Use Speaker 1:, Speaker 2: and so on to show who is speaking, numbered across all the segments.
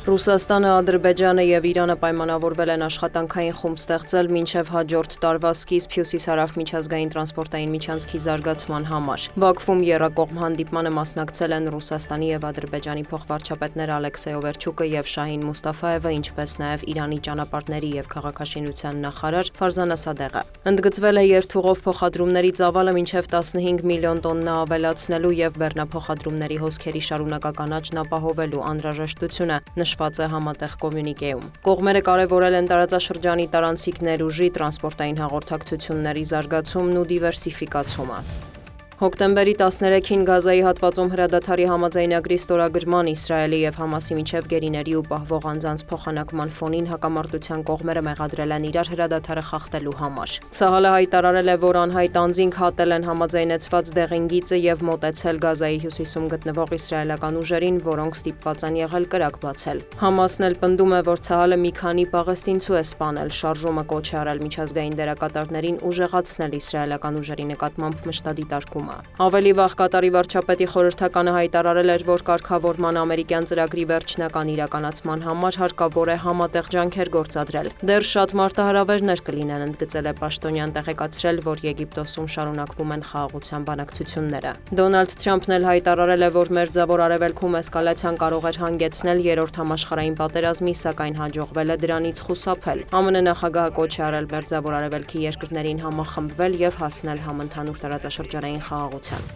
Speaker 1: Ռուսաստանը, Ադրբեջանը և Իրանը պայմանավորվել են աշխատանքային խումբ ստեղծել մինչև հաջորդ տարվա սկիզբ Հյուսիսարավ միջազգային տրանսպորտային միջանցքի զարգացման համար։ Բաքվում եռակողմ հանդիպմանը մասնակցել են Ռուսաստանի և Ադրբեջանի փոխվարչապետներ Ալեքսեյ Օվերչուկը և Շահին Մուստաֆայևը, ինչպես նաև Իրանի ճանապարհների և քաղաքաշինության նախարար Ֆարզան Ասադեղը։ Ընդգծվել է երթուղով փոխադրումների ծավալը մինչև 15 միլիոն տոննա ավելացնելու և բեռնափոխադրումների հոսքերի շարունակական աճն ապահովելու անհրաժեշտությունը, նշված է համատեղ կոմյունիկեում։ Կողմերը կարևորել են տարածաշրջանի տարանցիկ ներուժի, տրանսպորտային հաղորդակցությունների զարգացումն ու դիվերսիֆիկացումը։ Հոկտեմբերի 13-ին Գազայի հատվածում հրադադարի համաձայնագրի ստորագրման, Իսրայելի և Համասի միջև գերիների ու պահվող անձանց փոխանակման ֆոնին հակամարտության կողմերը մեղադրել են իրար հրադադարը խախտելու համար։ Ցահալը հայտարարել է, որ անհայտ անձինք հատել են համաձայնեցված դեղին գիծը և մոտեցել Գազայի հյուսիսում գտնվող իսրայելական ուժերին, որոնք ստիպված են եղել կրակ բացել։ Համասն էլ պնդում է, որ Ցահալը մի քանի պաղեստինցու է սպանել, շարժումը կոչ է արել միջազգային դերակատարներին ուժեղացնել իսրայելական ուժերի նկատմամբ մշտադիտարկումը։ Ավելի վաղ Կատարի վարչապետի խորհրդականը հայտարարել էր, որ կարգավորման ամերիկյան ծրագրի վերջնական իրականացման համար հարկավոր է համատեղ ջանքեր գործադրել։ Դեռ շատ մարտահրավերներ կլինեն, ընդգծել է պաշտոնյան, տեղեկացրել, որ Եգիպտոսում շարունակվում են խաղաղության բանակցությունները։ Դոնալդ Թրամփն էլ հայտարարել է, որ Մերձավոր Արևելքում էսկալացիան կարող էր հանգեցնել երրորդ համաշխարհային պատերազմի, սակայն հաջողվել է դրանից խուսափել։ ԱՄՆ նախագահը կոչ է արել Մերձավոր Արևելքի երկրներին համախմբվել և հասնել համընդհանուր տարածաշրջանային խաղաղության։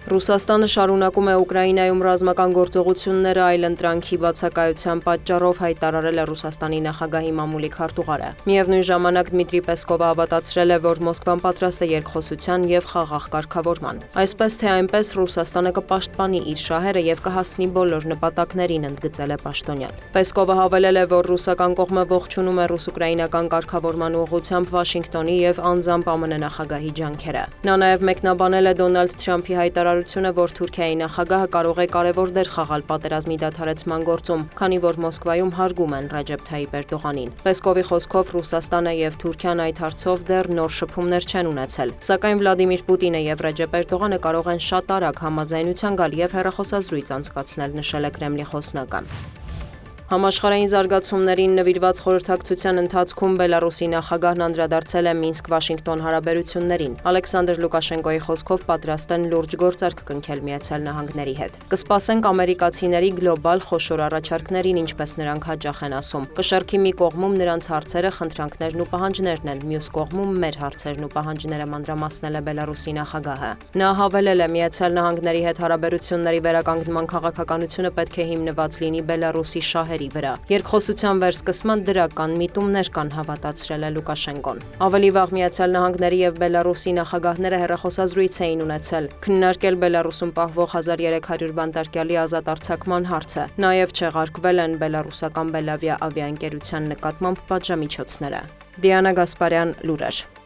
Speaker 1: Ռուսաստանը շարունակում է Ուկրաինայում ռազմական գործողությունները այլընտրանքի բացակայության պատճառով, հայտարարել է Ռուսաստանի նախագահի մամուլի քարտուղարը։ Միևնույն ժամանակ Դմիտրի Պեսկովը հավատացրել է, որ Մոսկվան պատրաստ է երկխոսության և խաղաղ կարգավորման։ Այսպես թե այնպես Ռուսաստանը կպաշտպանի իր շահերը և կհասնի բոլոր նպատակներին, ընդգծել է պաշտոնյան։ Պեսկովը հավելել է, որ ռուսական կողմը ողջունում է ռուս-ուկրաինական կարգավորման ուղղությամբ Վաշինգտոնի և անձամբ ԱՄՆ նախագահի ջանքերը։ Նա նաև մեկնաբանել է Դոնալդ Թրամփի հայտարարությունը, որ Թուրքիայի նախագահը կարող է կարևոր դեր խաղալ պատերազմի դադարեցման գործում, քանի որ Մոսկվայում հարգում են Ռաջեփ Թայիպ Էրդողանին։ Պեսկովի խոսքով Ռուսաստանը և Թուրքիան այդ հարցով դեռ նոր շփումներ չեն ունեցել, սակայն Վլադիմիր Պուտինը և Ռաջեփ Էրդողանը կարող են շատ արագ համաձայնության գալ և հեռախոսազրույց անցկացնել, նշել է Կրեմլի խոսնակը։ Համաշխարհային զարգացումներին նվիրված խորհրդակցության ընթացքում Բելարուսի նախագահն անդրադարձել է Մինսկ-Վաշինգտոն հարաբերություններին։ Ալեքսանդր Լուկաշենկոյի խոսքով պատրաստ են լուրջ գործարք կնքել Միացյալ Նահանգների հետ։ Կսպասենք ամերիկացիների գլոբալ խոշոր առաջարկներին, ինչպես նրանք հաճախ են ասում։ Կշեռքի մի կողմում նրանց հարցերը, խնդրանքներն ու պահանջներն են, մյուս կողմում մեր հարցերն ու պահանջները, մանրամասնել է Բելարուսի նախագահը։ Նա հավելել է, Միացյալ Նահանգների հետ հարաբերությունների վերականգնման քաղաքականությունը պետք է հիմնված լինի Բելարուսի շահերի վրա։ Երկխոսության վերսկսման դրական միտումներ կան, հավատացրել է Լուկաշենկոն։ Ավելի վաղ Միացյալ Նահանգների և Բելարուսի նախագահները հեռախոսազրույց էին ունեցել, քննարկել Բելարուսում պահվող 1300 բանտարկյալի ազատ արձակման հարցը։ Նաև չեղարկվել են բելարուսական Բելավիա ավիաընկերության նկատմամբ պատժամիջոցները։ Դիանա Գասպարյան, լուրեր։